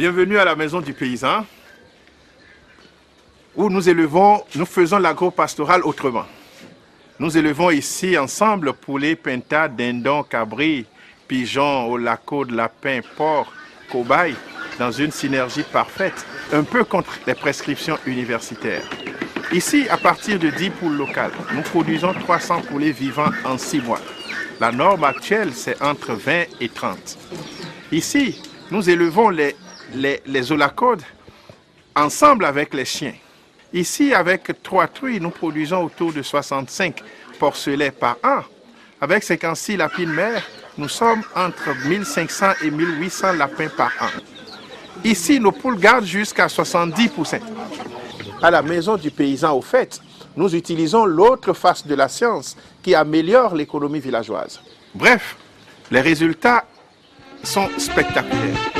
Bienvenue à la maison du paysan, où nous faisons l'agro-pastoral autrement. Nous élevons ici ensemble poulets, pintades, dindons, cabris, pigeons, olacos, lapins, porcs, cobayes, dans une synergie parfaite, un peu contre les prescriptions universitaires. Ici, à partir de 10 poules locales, nous produisons 300 poulets vivants en 6 mois. La norme actuelle, c'est entre 20 et 30. Ici, nous élevons les olacodes ensemble avec les chiens. Ici, avec 3 truies, nous produisons autour de 65 porcelets par an. Avec 56 lapines mères, nous sommes entre 1500 et 1800 lapins par an. Ici, nos poules gardent jusqu'à 70 poussins. À la maison du paysan, au fait, nous utilisons l'autre face de la science qui améliore l'économie villageoise. Bref, les résultats sont spectaculaires.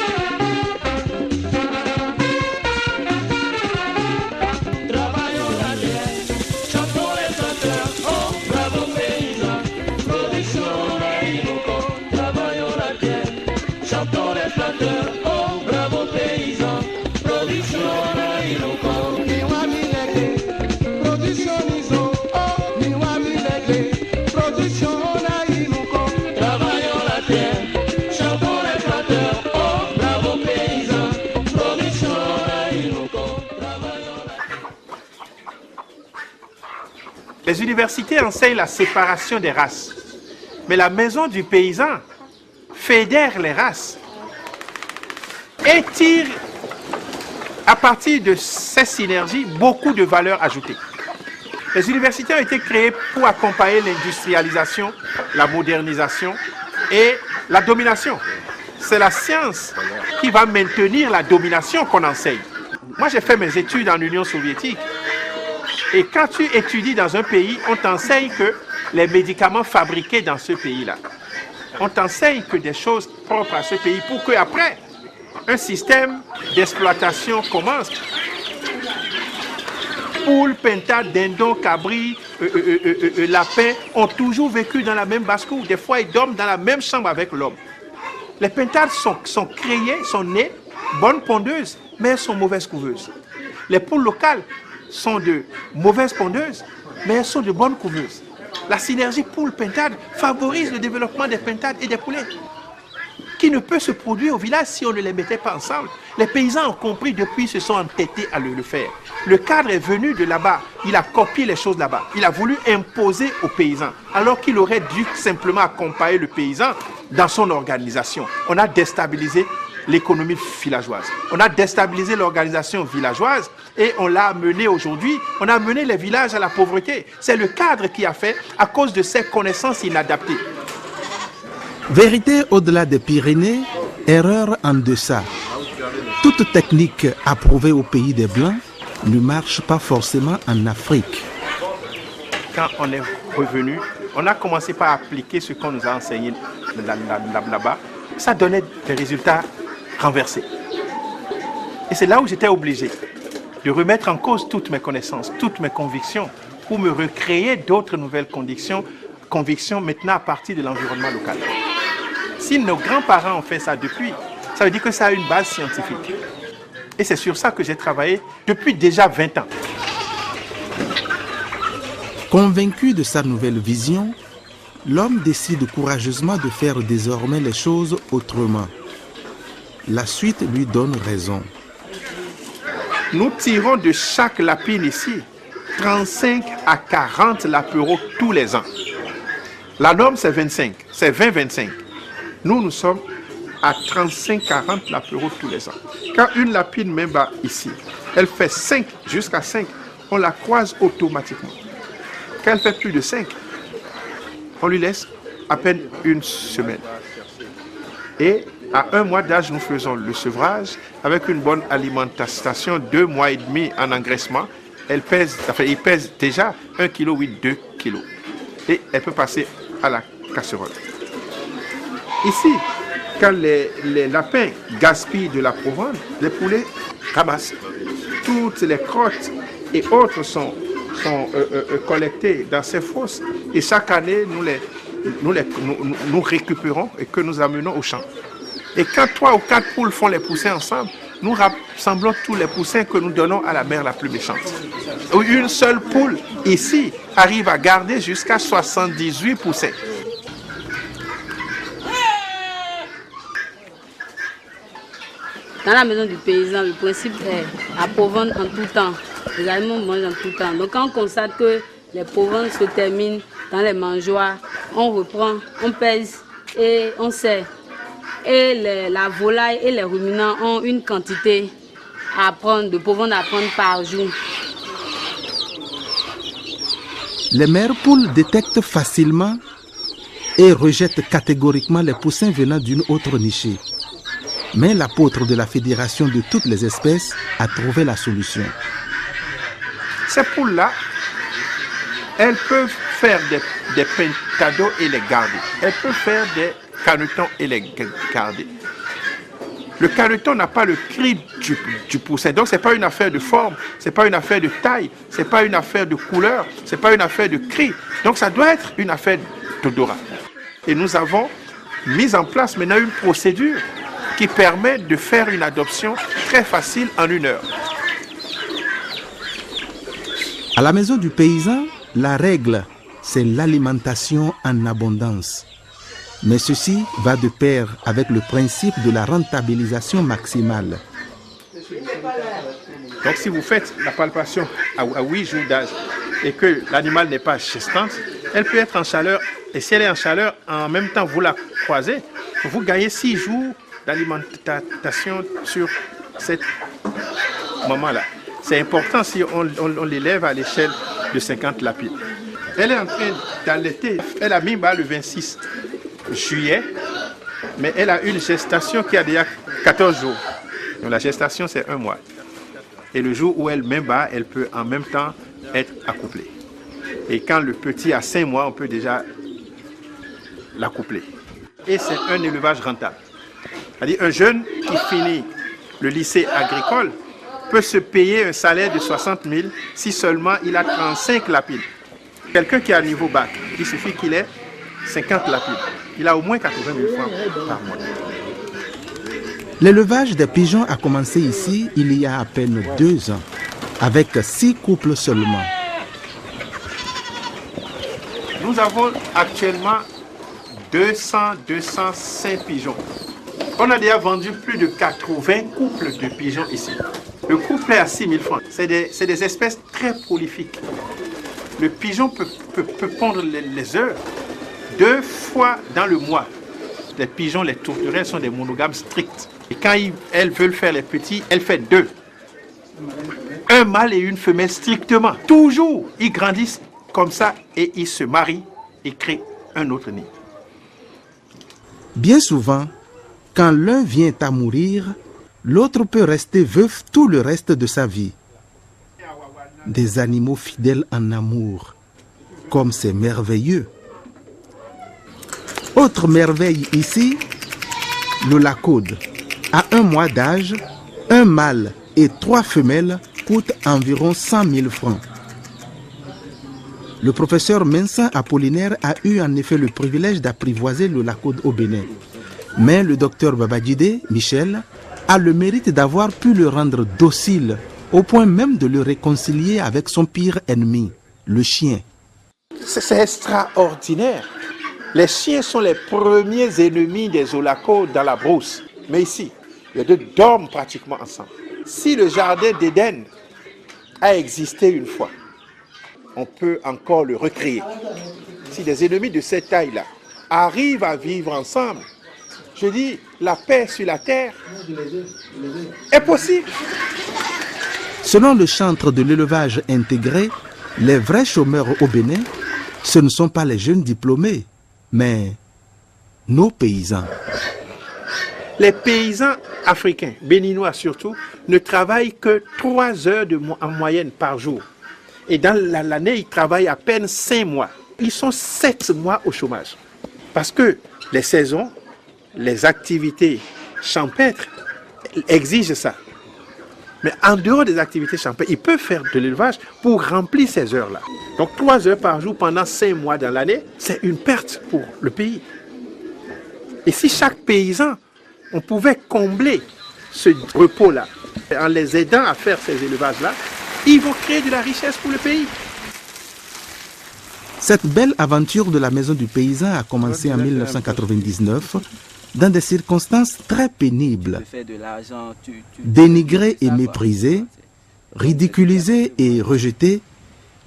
Les universités enseignent la séparation des races, mais la maison du paysan fédère les races et tire à partir de ces synergies beaucoup de valeur ajoutée. Les universités ont été créées pour accompagner l'industrialisation, la modernisation et la domination. C'est la science qui va maintenir la domination qu'on enseigne. Moi, j'ai fait mes études en Union soviétique. Et quand tu étudies dans un pays, on t'enseigne que les médicaments fabriqués dans ce pays-là, on t'enseigne que des choses propres à ce pays pour qu'après, un système d'exploitation commence. Poules, pintades, dindons, cabris, lapins ont toujours vécu dans la même basse-cour. Des fois, ils dorment dans la même chambre avec l'homme. Les pintades sont créées, sont nées, bonnes pondeuses, mais elles sont mauvaises couveuses. Les poules locales sont de mauvaises pondeuses, mais elles sont de bonnes couveuses. La synergie poule-pintade favorise le développement des pintades et des poulets, qui ne peut se produire au village si on ne les mettait pas ensemble. Les paysans ont compris depuis, se sont entêtés à le faire. Le cadre est venu de là-bas, il a copié les choses là-bas. Il a voulu imposer aux paysans, alors qu'il aurait dû simplement accompagner le paysan dans son organisation. On a déstabilisé l'économie villageoise. On a déstabilisé l'organisation villageoise et on l'a amené aujourd'hui, on a amené les villages à la pauvreté. C'est le cadre qui a fait à cause de ces connaissances inadaptées. Vérité au-delà des Pyrénées, erreur en deçà. Toute technique approuvée au pays des Blancs ne marche pas forcément en Afrique. Quand on est revenu, on a commencé par appliquer ce qu'on nous a enseigné là-bas. Ça donnait des résultats renversés. Et c'est là où j'étais obligé de remettre en cause toutes mes connaissances, toutes mes convictions, pour me recréer d'autres nouvelles convictions maintenant à partir de l'environnement local. Si nos grands-parents ont fait ça depuis, ça veut dire que ça a une base scientifique. Et c'est sur ça que j'ai travaillé depuis déjà 20 ans. Convaincu de sa nouvelle vision, l'homme décide courageusement de faire désormais les choses autrement. La suite lui donne raison. Nous tirons de chaque lapine ici 35 à 40 lapereaux tous les ans. La norme, c'est 25, c'est 20-25. Nous sommes à 35-40 lapereaux tous les ans. Quand une lapine même va ici, elle fait 5 jusqu'à 5, on la croise automatiquement. Quand elle fait plus de 5, on lui laisse à peine une semaine. Et à 1 mois d'âge, nous faisons le sevrage avec une bonne alimentation, 2 mois et demi en engraissement. Il pèse déjà 1,8 kg, 2 kg. Et elle peut passer à la casserole. Ici, quand les lapins gaspillent de la provende, les poulets ramassent. Toutes les crottes et autres sont collectées dans ces fosses. Et chaque année, nous récupérons et que nous amenons au champ. Et quand 3 ou 4 poules font les poussins ensemble, nous rassemblons tous les poussins que nous donnons à la mère la plus méchante. Une seule poule ici arrive à garder jusqu'à 78 poussins. Dans la maison du paysan, le principe est à provendre en tout temps. Les animaux mangent en tout temps. Donc quand on constate que les proventes se terminent dans les mangeoires, on reprend, on pèse et on sert. Et la volaille et les ruminants ont une quantité à prendre, de proventes à prendre par jour. Les mères poules détectent facilement et rejettent catégoriquement les poussins venant d'une autre nichée. Mais l'apôtre de la Fédération de toutes les espèces a trouvé la solution. Ces poules-là, elles peuvent faire des pentados et les garder. Elles peuvent faire des canetons et les garder. Le caneton n'a pas le cri du poussin. Donc, ce n'est pas une affaire de forme, ce n'est pas une affaire de taille, ce n'est pas une affaire de couleur, ce n'est pas une affaire de cri. Donc, ça doit être une affaire d'odorat. Et nous avons mis en place maintenant une procédure qui permet de faire une adoption très facile en 1 heure. À la maison du paysan, la règle, c'est l'alimentation en abondance. Mais ceci va de pair avec le principe de la rentabilisation maximale. Donc si vous faites la palpation à 8 jours d'âge et que l'animal n'est pas gestante, elle peut être en chaleur. Et si elle est en chaleur, en même temps vous la croisez, vous gagnez 6 jours d'alimentation sur cette moment-là. C'est important si on l'élève à l'échelle de 50 lapides. Elle est en train d'allaiter. Elle a mis bas le 26 juillet, mais elle a une gestation qui a déjà 14 jours. Donc la gestation, c'est 1 mois. Et le jour où elle met bas, elle peut en même temps être accouplée. Et quand le petit a 5 mois, on peut déjà l'accoupler. Et c'est un élevage rentable. C'est-à-dire un jeune qui finit le lycée agricole peut se payer un salaire de 60 000 si seulement il a 35 lapides. Quelqu'un qui a le niveau bac, il suffit qu'il ait 50 lapides. Il a au moins 80 000 francs par mois. L'élevage des pigeons a commencé ici il y a à peine 2 ans, avec 6 couples seulement. Nous avons actuellement 205 pigeons. On a déjà vendu plus de 80 couples de pigeons ici. Le couple est à 6 000 francs. C'est des espèces très prolifiques. Le pigeon peut pondre les œufs 2 fois dans le mois. Les pigeons, les tourterelles sont des monogames stricts. Et quand elles veulent faire les petits, elles font 2. Un mâle et une femelle strictement. Toujours, ils grandissent comme ça et ils se marient et créent un autre nid. Bien souvent, quand l'un vient à mourir, l'autre peut rester veuf tout le reste de sa vie. Des animaux fidèles en amour, comme c'est merveilleux. Autre merveille ici, le lacode. À 1 mois d'âge, un mâle et 3 femelles coûtent environ 100 000 francs. Le professeur Mensa Apollinaire a eu en effet le privilège d'apprivoiser le lacode au Bénin. Mais le docteur Babadjide, Michel, a le mérite d'avoir pu le rendre docile, au point même de le réconcilier avec son pire ennemi, le chien. C'est extraordinaire. Les chiens sont les premiers ennemis des olacos dans la brousse. Mais ici, les deux dorment pratiquement ensemble. Si le jardin d'Éden a existé une fois, on peut encore le recréer. Si des ennemis de cette taille-là arrivent à vivre ensemble, je dis, la paix sur la terre est possible. Selon le chantre de l'élevage intégré, les vrais chômeurs au Bénin, ce ne sont pas les jeunes diplômés, mais nos paysans. Les paysans africains, béninois surtout, ne travaillent que 3 heures en moyenne par jour. Et dans l'année, ils travaillent à peine 5 mois. Ils sont 7 mois au chômage. Parce que les saisons, les activités champêtres exigent ça. Mais en dehors des activités champêtres, ils peuvent faire de l'élevage pour remplir ces heures-là. Donc 3 heures par jour pendant 5 mois dans l'année, c'est une perte pour le pays. Et si chaque paysan, on pouvait combler ce repos-là, en les aidant à faire ces élevages-là, ils vont créer de la richesse pour le pays. Cette belle aventure de la maison du paysan a commencé en 1999 dans des circonstances très pénibles. Dénigré et méprisé, ridiculisé et rejeté,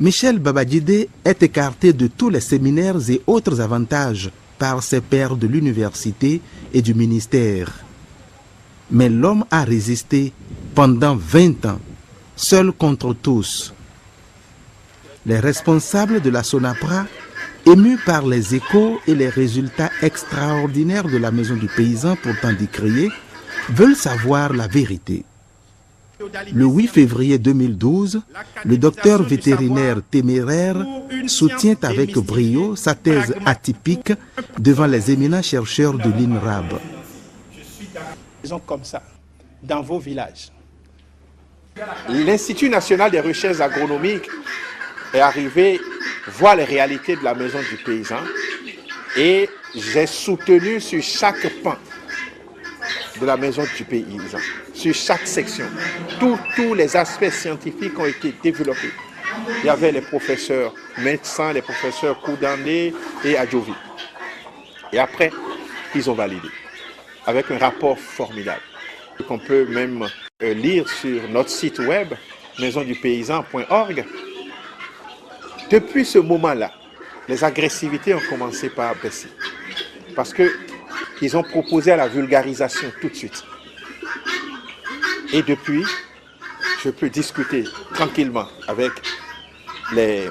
Michel Babadjidé est écarté de tous les séminaires et autres avantages par ses pairs de l'université et du ministère. Mais l'homme a résisté pendant 20 ans, seul contre tous. Les responsables de la SONAPRA, émus par les échos et les résultats extraordinaires de la maison du paysan pourtant décriés, veulent savoir la vérité. Le 8 février 2012, le docteur vétérinaire téméraire soutient avec brio sa thèse atypique devant les éminents chercheurs de l'INRAB. Comme ça, dans vos villages. L'Institut national des recherches agronomiques est arrivé voir les réalités de la maison du paysan et j'ai soutenu sur chaque pan de la maison du paysan, sur chaque section. Tous les aspects scientifiques ont été développés. Il y avait les professeurs médecins, les professeurs Koudandé et Adjovi. Et après, ils ont validé avec un rapport formidable qu'on peut même lire sur notre site web maisondupaysan.org. Depuis ce moment-là, les agressivités ont commencé par baisser parce qu'ils ont proposé à la vulgarisation tout de suite. Et depuis, je peux discuter tranquillement avec mes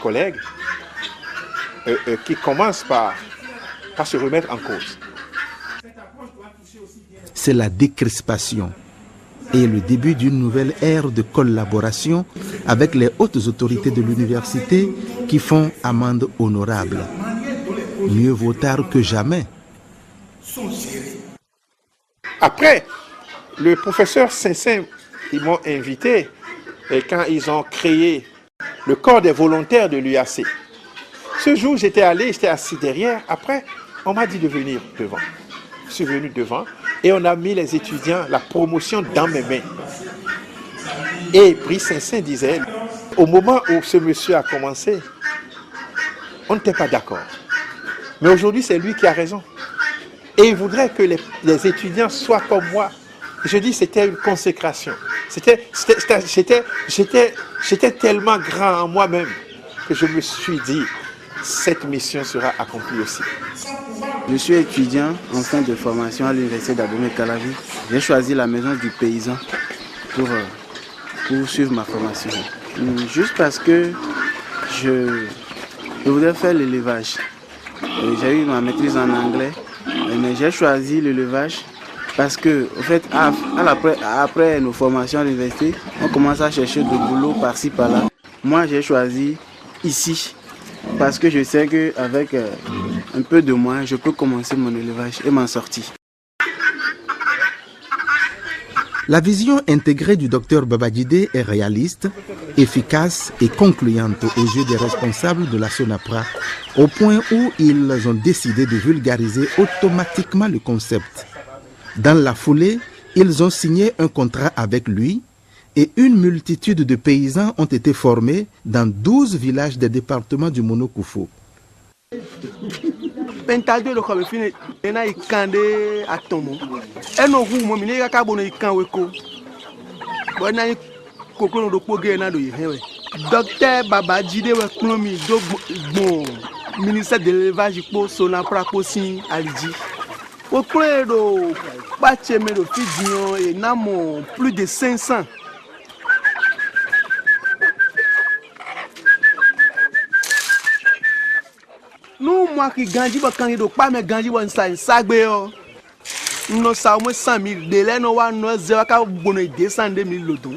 collègues qui commencent par se remettre en cause. C'est la décrispation et le début d'une nouvelle ère de collaboration avec les hautes autorités de l'université qui font amende honorable. Mieux vaut tard que jamais. Après, le professeur Saint-Saint, ils m'ont invité et quand ils ont créé le corps des volontaires de l'UAC. Ce jour, j'étais assis derrière. Après, on m'a dit de venir devant. Je suis venu devant et on a mis les étudiants, la promotion dans mes mains. Et Brice Saint-Saint disait, au moment où ce monsieur a commencé, on n'était pas d'accord. Mais aujourd'hui, c'est lui qui a raison. Et il voudrait que les étudiants soient comme moi. Je dis, c'était une consécration. J'étais tellement grand en moi-même que je me suis dit, cette mission sera accomplie aussi. Je suis étudiant en fin de formation à l'université d'Abomey-Calavi. J'ai choisi la maison du paysan pour suivre ma formation. Juste parce que je voudrais faire l'élevage. J'ai eu ma maîtrise en anglais, mais j'ai choisi l'élevage parce que, en fait, après nos formations à l'université, on commence à chercher de boulot par-ci, par-là. Moi, j'ai choisi ici parce que je sais qu'avec un peu de moyens, je peux commencer mon élevage et m'en sortir. La vision intégrée du docteur Babadjidé est réaliste, efficace et concluante aux yeux des responsables de la SONAPRA, au point où ils ont décidé de vulgariser automatiquement le concept. Dans la foulée, ils ont signé un contrat avec lui et une multitude de paysans ont été formés dans 12 villages des départements du Mono-Koufou. Pentado le comme fini ena ikande atomo eno hu mo mi ne ka bono ikan weko bo na kokoro do poge na do yihewe docteur Babadjidé we klomi do bon ministère de l'élevage po SONAPRA po sin aliji o do ba cheme do fidion et namo plus de 500. Nous, moi qui gagne, quand il pas me gagne, on s'en sagbe yo. Nous sommes 100 000 de l'air, nous avons 200 000 loto.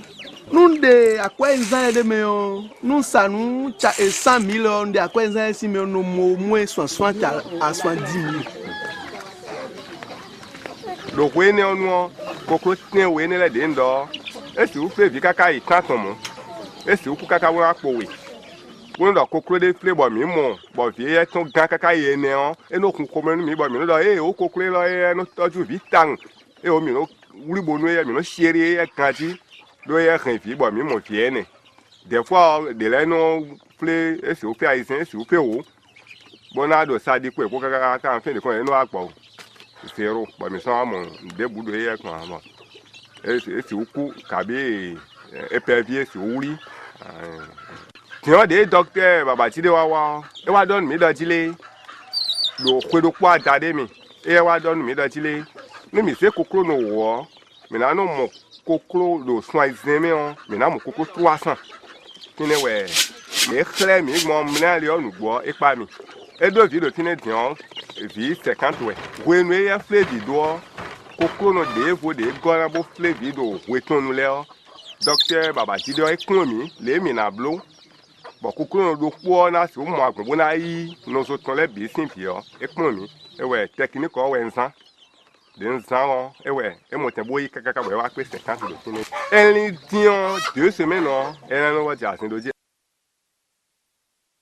Nous de à quoi ils ont de meilleur. Nous sommes 100 000 de à quoi ils ont si mais nous moins 60 à 70 000. Donc oui, nous avons beaucoup de oui, nous les dindor. Est-ce que vous faites du caca et quand on est-ce que vous caca vous apportez? On a conclu des fleurs, bon, bon, il y a ton gars qui est né, et nous comprenons, mais bon, nous avons conclu là, et nous avons vite temps, et au milieu, wuli bonu ya mi no chéri ya kanti do ya kan fi bo mi mo fi ene des fois de la no flé e se o pe aisin se o pe o bona do sa di ko ka fin de ko no apo zero bo mi so amo de budo ya kan amo e se o ku kabe e pe vie se o wuli ti o de docteur Babajide wa e wa don mi do jile lo kwe do kwa tade mi e wa don mi do jile ni mi se kokro no wo mi na no mo kokro do soin zeme on mi na mo kokro 300 kini we e khle mi mo mna le onu gbo e pa mi e do vi do tine dion vi 50 we nu e fle di do kokro no de vo de gora bo fle vi do we tonu le o docteur Babajide e kun mi le mi na blo bo kokro no do po na so mo agbon na yi no so ton le bi sin fi o e kun mi e we technique o we nsan de nsan e we e mo te boyi kaka we wa pe 50 do tine en dion 2 semaines no e na no wa ja sin do je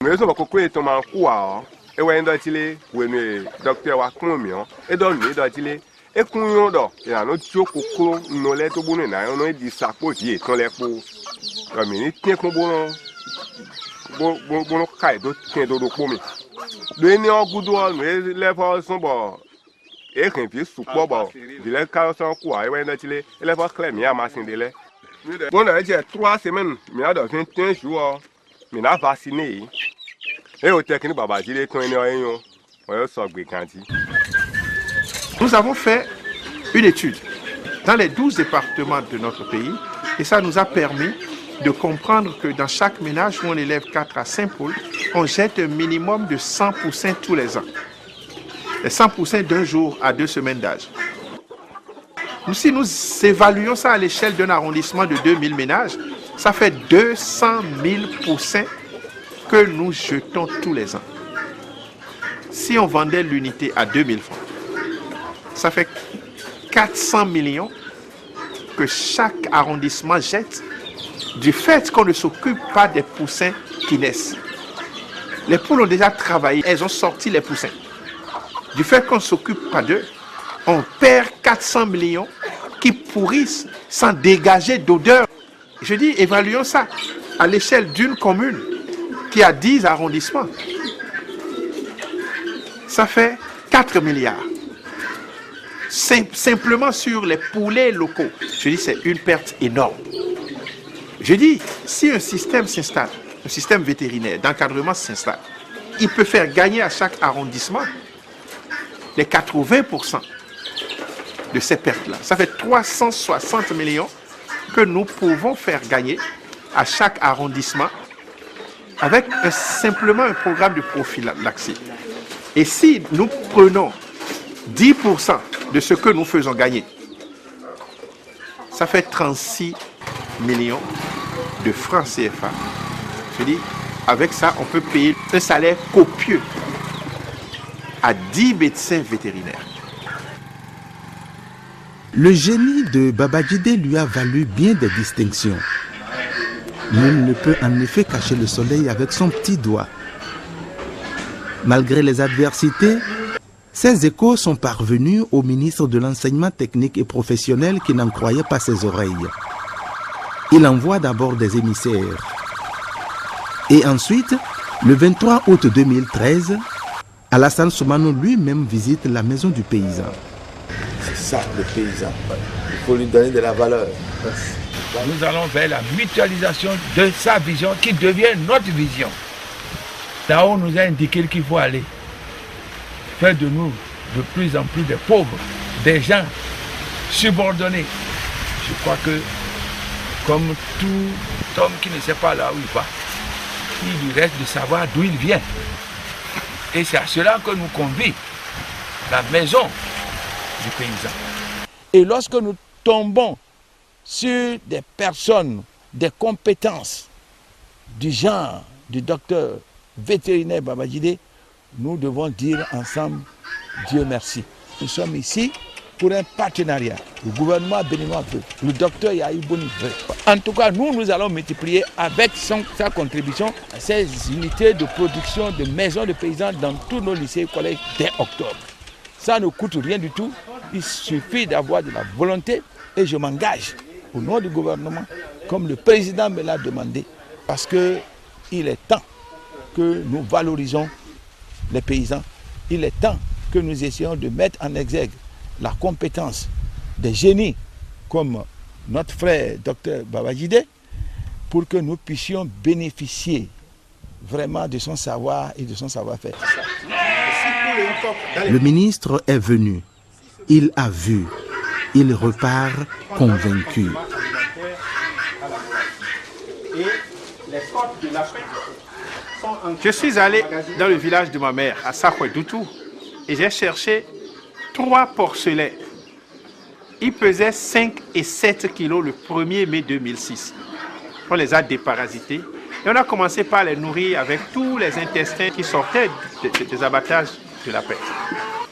me so ba kokro e to ma ku a e we ndo chile we nu docteur wa kun mi o e do mi do chile e kun yo do e na no ti o kokro no le to bunu na no e di sapo di ton le po o mi ni tin kun bo kai do tin do po mi do ni ogudu o nu e le fo sun bo e kan fi supo bo di le ka so ku a e we ndo chile e le fo clear mi a ma sin de le bon na je 3 semaines mi a do 21 jours mi na vacciner et au technique Babajide ton eniyan o so gbe kanti. Nous avons fait une étude dans les 12 départements de notre pays et ça nous a permis de comprendre que dans chaque ménage où on élève 4 à 5 poules, on jette un minimum de 100 poussins tous les ans. Les 100 poussins d'un jour à 2 semaines d'âge. Si nous évaluons ça à l'échelle d'un arrondissement de 2000 ménages, ça fait 200 000 poussins que nous jetons tous les ans. Si on vendait l'unité à 2000 francs, ça fait 400 millions que chaque arrondissement jette du fait qu'on ne s'occupe pas des poussins qui naissent. Les poules ont déjà travaillé, elles ont sorti les poussins. Du fait qu'on ne s'occupe pas d'eux, on perd 400 millions qui pourrissent sans dégager d'odeur. Je dis, évaluons ça à l'échelle d'une commune qui a 10 arrondissements. Ça fait 4 milliards. Simplement sur les poulets locaux. Je dis, c'est une perte énorme. Je dis, si un système s'installe, un système vétérinaire d'encadrement s'installe, il peut faire gagner à chaque arrondissement les 80% de ces pertes-là. Ça fait 360 millions que nous pouvons faire gagner à chaque arrondissement avec simplement un programme de prophylaxie. Et si nous prenons 10% de ce que nous faisons gagner, ça fait 36 millions de francs CFA. Je dis, avec ça, on peut payer un salaire copieux à 10 médecins vétérinaires. Le génie de Babajide lui a valu bien des distinctions. Nul ne peut en effet cacher le soleil avec son petit doigt. Malgré les adversités, ces échos sont parvenus au ministre de l'Enseignement technique et professionnel qui n'en croyait pas ses oreilles. Il envoie d'abord des émissaires. Et ensuite, le 23 août 2013, Alassane Soumano lui-même visite la maison du paysan. C'est ça le paysan. Il faut lui donner de la valeur. Nous allons vers la mutualisation de sa vision qui devient notre vision. Tao nous a indiqué qu'il faut aller faire de nous de plus en plus des pauvres, des gens subordonnés. Je crois que comme tout homme qui ne sait pas là où il va, il lui reste de savoir d'où il vient. Et c'est à cela que nous convie la maison du paysan. Et lorsque nous tombons sur des personnes, des compétences du genre du docteur vétérinaire Babajide, nous devons dire ensemble Dieu merci. Nous sommes ici pour un partenariat. Le gouvernement béninois veut, le docteur Yahi Boni veut. En tout cas, nous allons multiplier avec sa contribution ces unités de production de maisons de paysans dans tous nos lycées et collèges dès octobre. Ça ne coûte rien du tout. Il suffit d'avoir de la volonté Et je m'engage au nom du gouvernement, comme le président me l'a demandé, parce qu'il est temps que nous valorisons les paysans. Il est temps que nous essayons de mettre en exergue la compétence des génies comme notre frère Dr Babajide pour que nous puissions bénéficier vraiment de son savoir et de son savoir-faire. Le ministre est venu, il a vu, il repart convaincu. Je suis allé dans le village de ma mère, à Sakouedoutou, et j'ai cherché 3 porcelets. Ils pesaient 5 et 7 kilos le 1er mai 2006. On les a déparasités et on a commencé par les nourrir avec tous les intestins qui sortaient des abattages de lapin.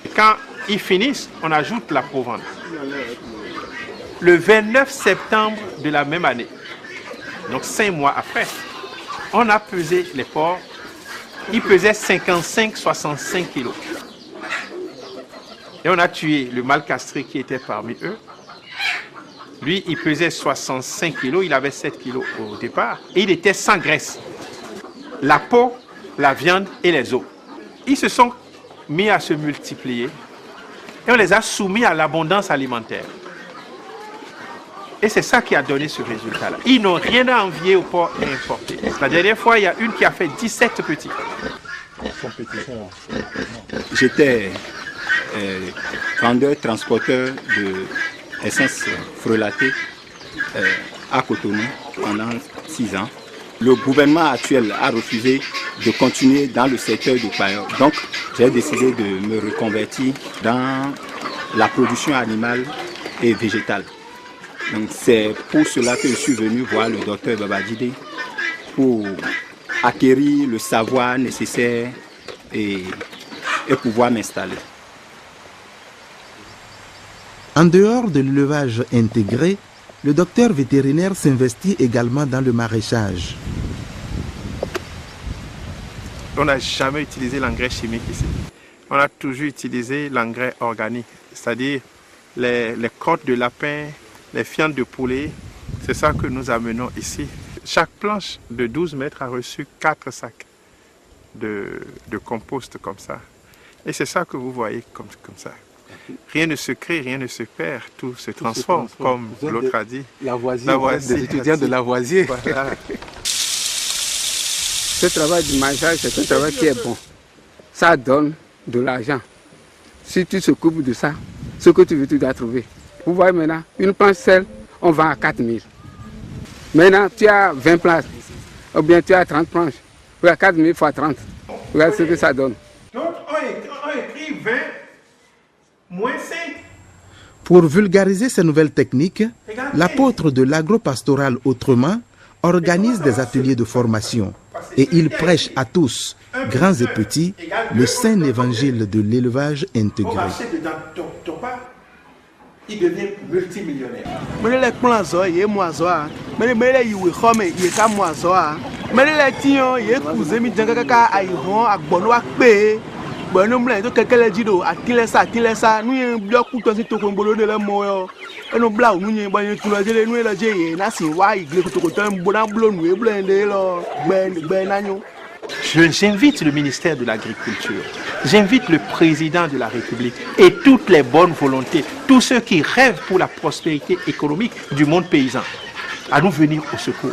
Et quand ils finissent, on ajoute la provende. Le 29 septembre de la même année, donc 5 mois après, on a pesé les porcs. Ils pesaient 55-65 kilos. Et on a tué le mâle castré qui était parmi eux. Lui, il pesait 65 kilos, il avait 7 kilos au départ. Et il était sans graisse. La peau, la viande et les os. Ils se sont mis à se multiplier. Et on les a soumis à l'abondance alimentaire. Et c'est ça qui a donné ce résultat-là. Ils n'ont rien à envier aux porcs importés. La dernière fois, il y a une qui a fait 17 petits. J'étais vendeur, transporteur de essence frelatée à Cotonou pendant 6 ans. Le gouvernement actuel a refusé de continuer dans le secteur du pailleur. Donc, j'ai décidé de me reconvertir dans la production animale et végétale. Donc, c'est pour cela que je suis venu voir le docteur Babajide pour acquérir le savoir nécessaire et pouvoir m'installer. En dehors de l'élevage intégré, le docteur vétérinaire s'investit également dans le maraîchage. On n'a jamais utilisé l'engrais chimique ici. On a toujours utilisé l'engrais organique, c'est-à-dire les côtes de lapin, les fientes de poulet. C'est ça que nous amenons ici. Chaque planche de 12 mètres a reçu 4 sacs de compost comme ça. Et c'est ça que vous voyez comme ça. Rien ne se crée, rien ne se perd, tout se transforme, comme l'autre a dit. Lavoisier, des étudiants de Lavoisier. Voilà. Ce travail du maraîchage, c'est un travail qui est bon. Ça donne de l'argent. Si tu t'occupes de ça, ce que tu veux, tu dois trouver. Vous voyez maintenant, une planche seule, on vend à 4 000. Maintenant, tu as 20 planches, ou bien tu as 30 planches. Regarde 4 000 fois 30. Regarde ce que ça donne. Donc, on écrit 20 moins 5. Pour vulgariser ces nouvelles techniques, l'apôtre de l'agropastoral Autrement organise des ateliers de formation et il prêche à tous, grands et petits, le saint évangile de l'élevage intégré. Il devient multimillionnaire. J'invite le ministère de l'Agriculture, j'invite le président de la République et toutes les bonnes volontés, tous ceux qui rêvent pour la prospérité économique du monde paysan, à nous venir au secours.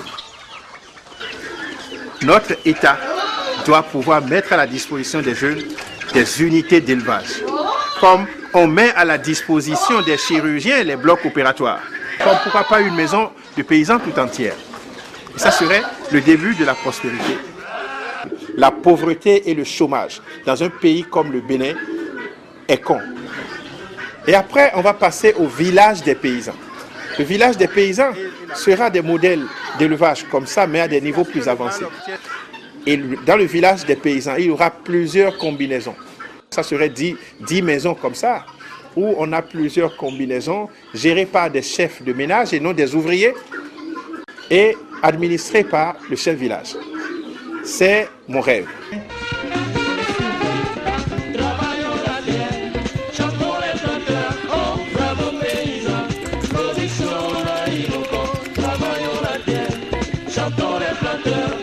Notre État doit pouvoir mettre à la disposition des jeunes des unités d'élevage, comme on met à la disposition des chirurgiens les blocs opératoires, comme pourquoi pas une maison de paysans tout entière. Et ça serait le début de la prospérité. La pauvreté et le chômage dans un pays comme le Bénin est con. Et après, on va passer au village des paysans. Le village des paysans sera des modèles d'élevage comme ça, mais à des niveaux plus avancés. Et dans le village des paysans, il y aura plusieurs combinaisons. Ça serait 10 maisons comme ça, où on a plusieurs combinaisons gérées par des chefs de ménage et non des ouvriers, et administrées par le chef village. C'est mon rêve. chantons les planteurs.